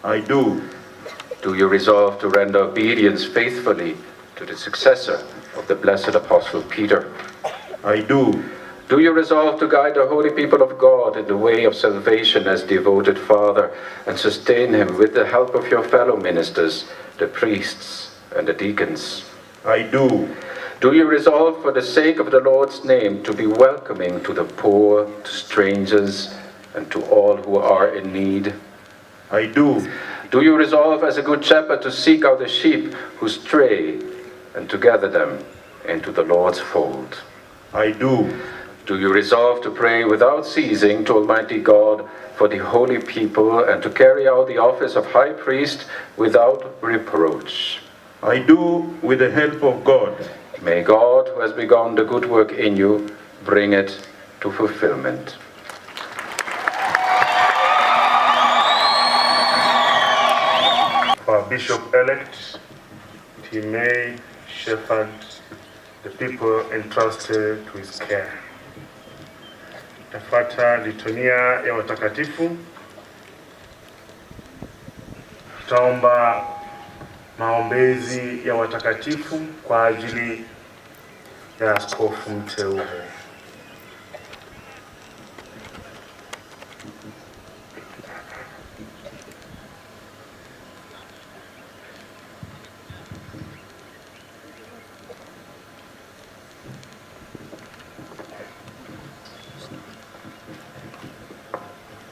I do. Do you resolve to render obedience faithfully to the successor of the blessed Apostle Peter? I do. Do you resolve to guide the holy people of God in the way of salvation as devoted Father, and sustain him with the help of your fellow ministers, the priests and the deacons? I do. Do you resolve, for the sake of the Lord's name, to be welcoming to the poor, to strangers, and to all who are in need? I do. Do you resolve as a good shepherd to seek out the sheep who stray and to gather them into the Lord's fold? I do. Do you resolve to pray without ceasing to Almighty God for the holy people and to carry out the office of high priest without reproach? I do, with the help of God. May God, who has begun the good work in you, bring it to fulfillment. Our Bishop-elect, he may shepherd the people entrusted to his care. Tafuata litonia ya watakatifu. Tutaomba maombezi ya watakatifu kwa ajili ya askofu mteule.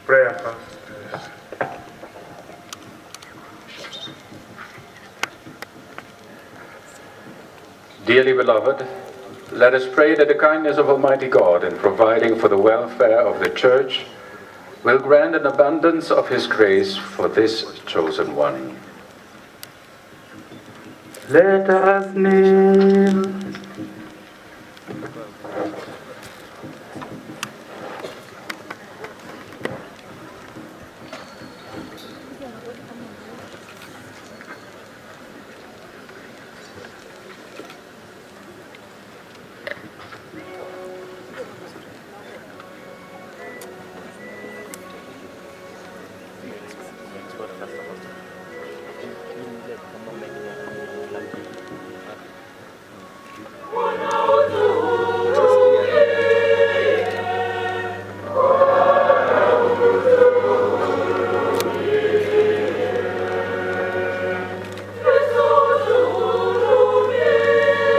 Prayer first. Dearly beloved, let us pray that the kindness of Almighty God in providing for the welfare of the Church will grant an abundance of His grace for this chosen one. Let us kneel.